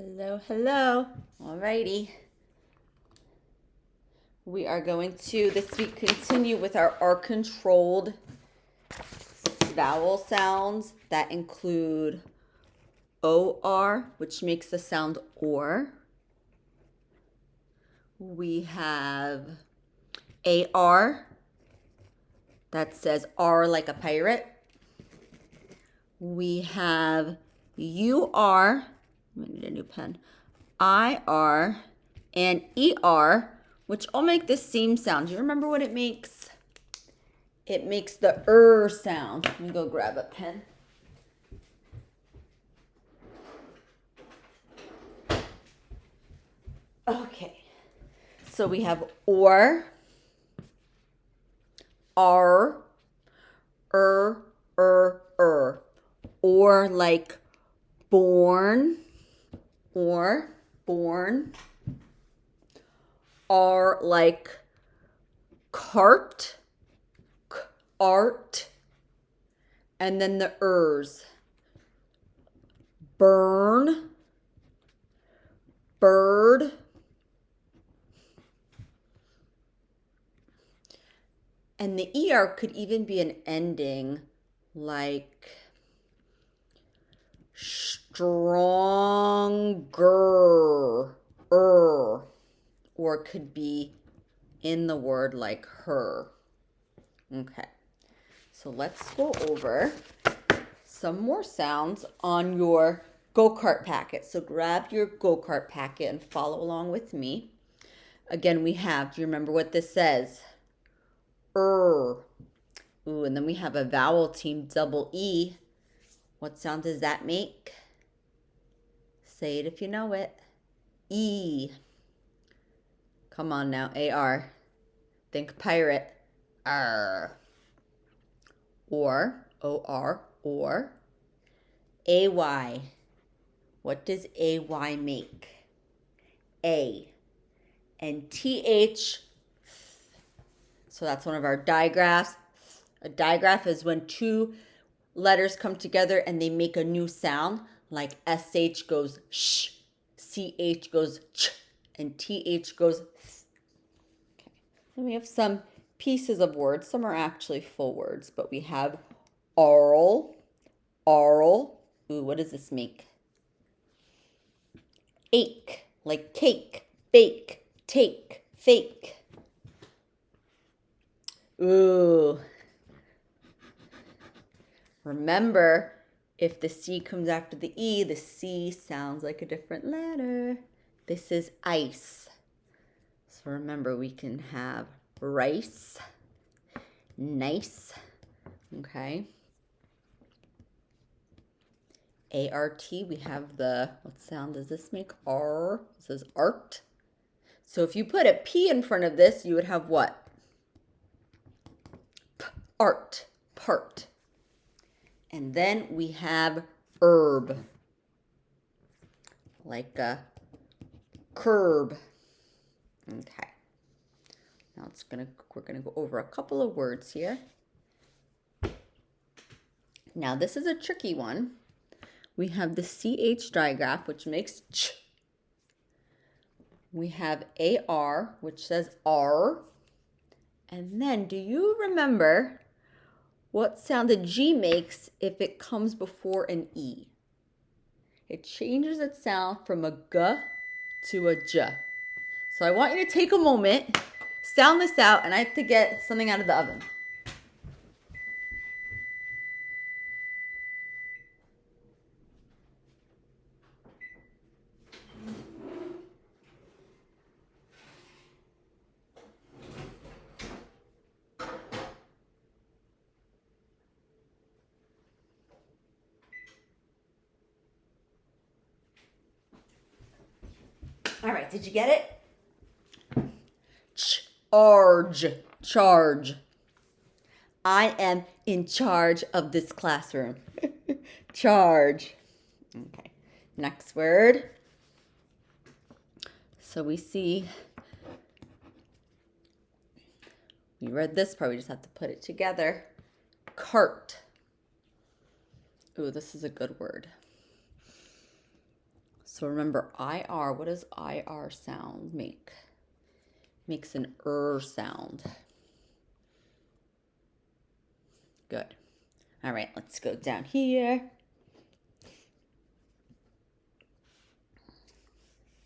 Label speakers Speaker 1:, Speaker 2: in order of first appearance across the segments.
Speaker 1: Hello, hello. Alrighty. We are going to this week continue with our R-controlled vowel sounds that include OR, which makes the sound or. We have AR, that says R like a pirate. We have UR, I need a new pen, IR, and ER, which all make the same sound. Do you remember what it makes? It makes the sound. Let me go grab a pen. Okay, so we have or, R, or like born, or born, are like cart, art, and then the ers. Burn, bird, and the ER could even be an ending like stronger, or it could be in the word like her. Okay, so let's go over some more sounds on your go-kart packet. So grab your go-kart packet and follow along with me. Again, we have, do you remember what this says? Ooh, and then we have a vowel team, double E. What sound does that make? Say it if you know it. E. Come on now, AR. Think pirate. R. Or, OR, or. AY. What does AY make? A. And TH. So that's one of our digraphs. A digraph is when two letters come together and they make a new sound, like SH goes sh, CH goes ch, and TH goes th. Okay. Then we have some pieces of words. Some are actually full words, but we have oral, oral. Ooh, what does this make? Ache, like cake, bake, take, fake. Ooh. Remember, if the C comes after the E, the C sounds like a different letter. This is ice. So remember, we can have rice, nice, okay? ART, we have the, what sound does this make? R, this is art. So if you put a P in front of this, you would have what? Art, part. And then we have herb, like a curb. Okay. Now we're gonna go over a couple of words here. Now this is a tricky one. We have the CH digraph, which makes ch. We have AR, which says R. And then, do you remember what sound the G makes if it comes before an E? It changes its sound from a G to a J. So I want you to take a moment, sound this out, and I have to get something out of the oven. All right, did you get it? Charge, charge. I am in charge of this classroom. Charge. Okay, next word. So we see, we read this part, we just have to put it together. Cart. Ooh, this is a good word. So remember, IR, what does IR sound make? Makes an sound. Good. All right, let's go down here.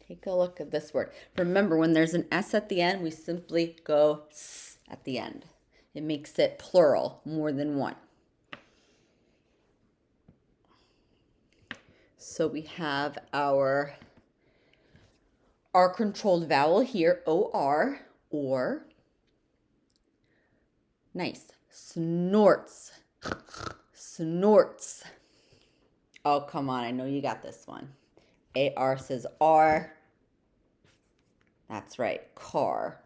Speaker 1: Take a look at this word. Remember, when there's an S at the end, we simply go S at the end. It makes it plural, more than one. So we have our controlled vowel here, OR, or. Nice. Snorts. Snorts. Oh, come on. I know you got this one. AR says R. That's right. Car.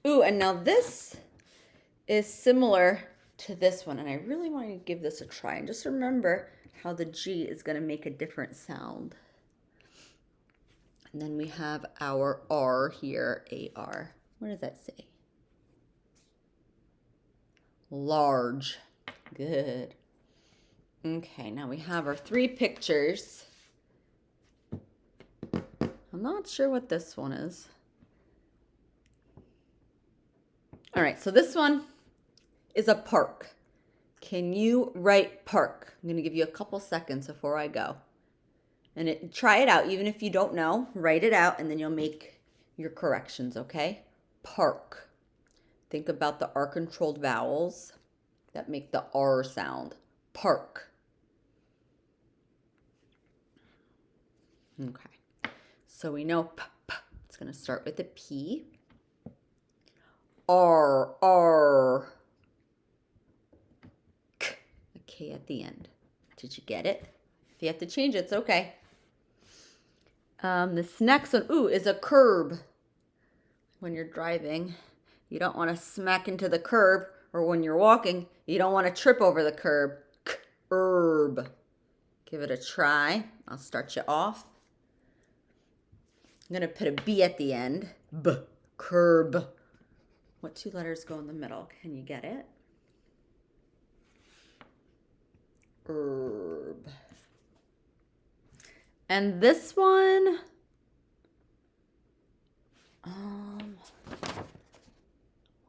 Speaker 1: Ooh, and now this is similar to this one. And I really want to give this a try. And just remember how the G is going to make a different sound. And then we have our R here, AR. What does that say? Large. Good. Okay, now we have our 3 pictures. I'm not sure what this one is. All right, so this one is a park. Can you write park? I'm going to give you a couple seconds before I go. And try it out. Even if you don't know, write it out and then you'll make your corrections, okay? Park. Think about the R-controlled vowels that make the R sound. Park. Okay. So we know p, p. It's going to start with a P. R, R. K, a K at the end. Did you get it? If you have to change it, it's okay. This next one, ooh, is a curb. When you're driving, you don't want to smack into the curb, or when you're walking, you don't want to trip over the curb. Curb. Give it a try. I'll start you off. I'm going to put a B at the end. B, curb. What 2 letters go in the middle? Can you get it? Herb. And this one,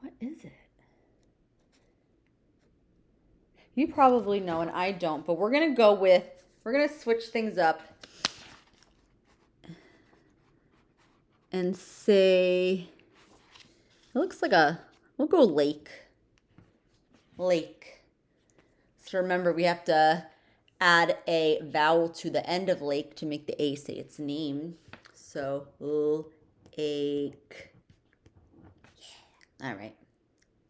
Speaker 1: what is it? You probably know and I don't, but we're going to switch things up and say, it looks like we'll go lake. Lake. So remember, we have to add a vowel to the end of lake to make the A say its name. So, lake. All right.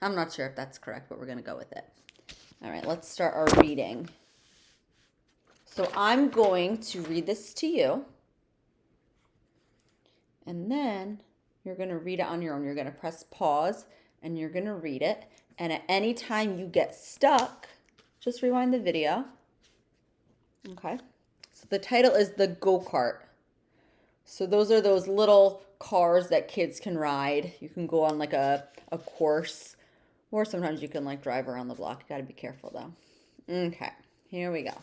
Speaker 1: I'm not sure if that's correct, but we're going to go with it. All right, let's start our reading. So I'm going to read this to you. And then you're going to read it on your own. You're going to press pause and you're going to read it. And at any time you get stuck, just rewind the video. Okay. So the title is The Go-Kart. So those are those little cars that kids can ride. You can go on like a course, or sometimes you can like drive around the block. You got to be careful though. Okay. Here we go.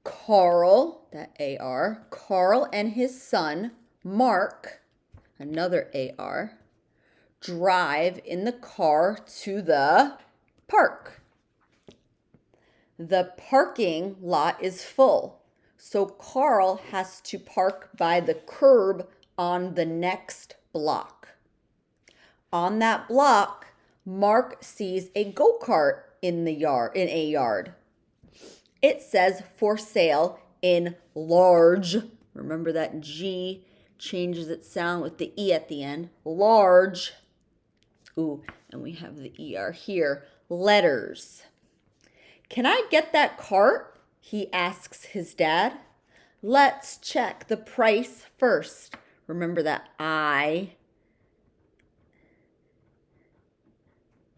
Speaker 1: Carl, that AR, Carl and his son, Mark, another AR, drive in the car to the park. The parking lot is full, so Carl has to park by the curb on the next block. On that block, Mark sees a go-kart in a yard. It says for sale in large. Remember that G changes its sound with the E at the end. Large. Ooh, and we have the ER here. Letters. Can I get that cart? He asks his dad. Let's check the price first. Remember that I.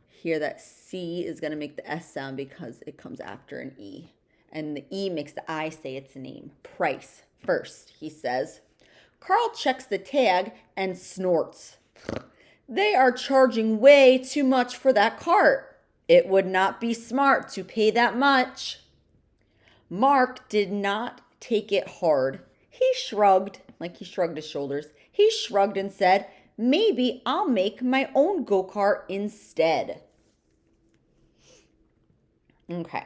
Speaker 1: Here that C is going to make the S sound because it comes after an E. And the E makes the I say its name. Price first, he says. Carl checks the tag and snorts. They are charging way too much for that cart. It would not be smart to pay that much. Mark did not take it hard. He shrugged, like he shrugged his shoulders. He shrugged and said, maybe I'll make my own go-kart instead. Okay.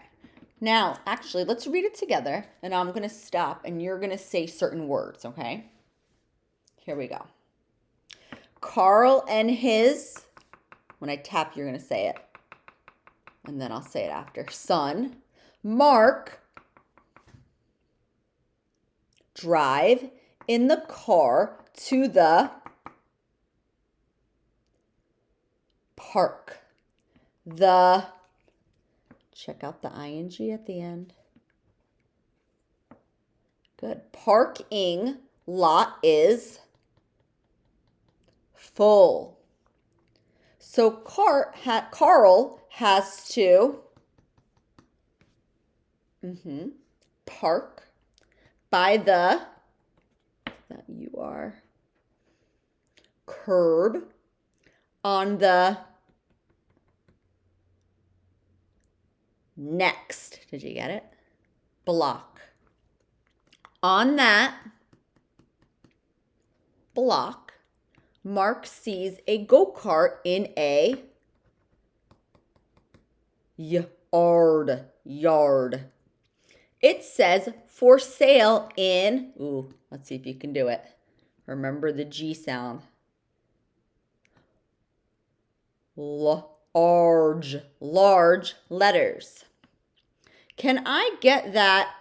Speaker 1: Now, actually, let's read it together, and I'm going to stop, and you're going to say certain words, okay? Here we go. Carl and his, when I tap, you're going to say it, and then I'll say it after. Son, Mark, drive in the car to the park. Check out the ing at the end. Good. Parking lot is full. So Carl has to park by the curb on the next, did you get it? Block. On that block, Mark sees a go-kart in a yard. It says for sale in, let's see if you can do it. Remember the G sound. Large letters. Can I get that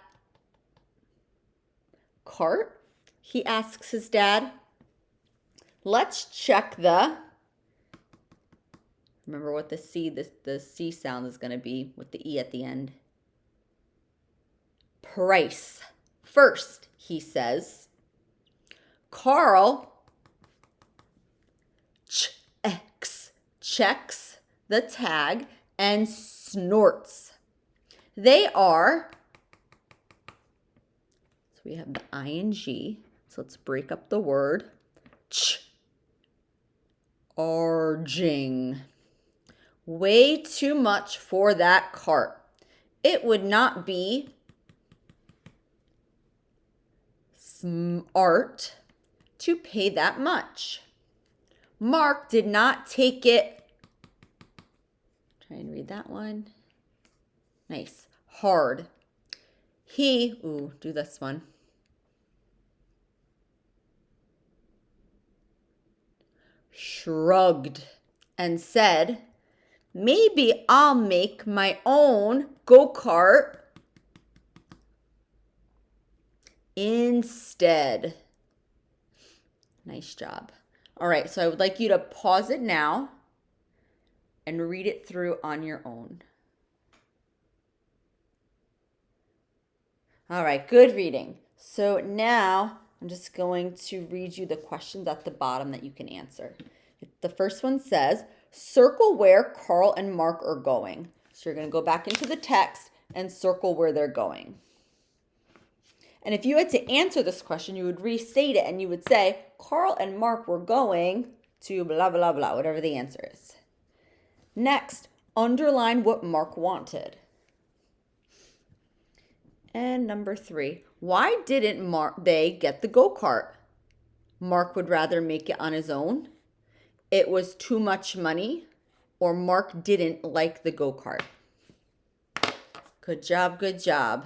Speaker 1: cart? He asks his dad. Let's check remember what the C sound is going to be with the E at the end. Price. First, he says. Carl checks the tag and snorts. They are, so we have the ing, so let's break up the word. Charging. Way too much for that cart. It would not be smart to pay that much. Mark did not take it. Try and read that one. Nice. Hard. He, do this one. Shrugged and said, maybe I'll make my own go-kart instead. Nice job. All right, so I would like you to pause it now and read it through on your own. All right, good reading. So now I'm just going to read you the questions at the bottom that you can answer. The first one says, circle where Carl and Mark are going. So you're going to go back into the text and circle where they're going. And if you had to answer this question, you would restate it and you would say, Carl and Mark were going to blah, blah, blah, whatever the answer is. Next, underline what Mark wanted. And number 3, why didn't they get the go-kart? Mark would rather make it on his own. It was too much money, or Mark didn't like the go-kart. Good job, good job.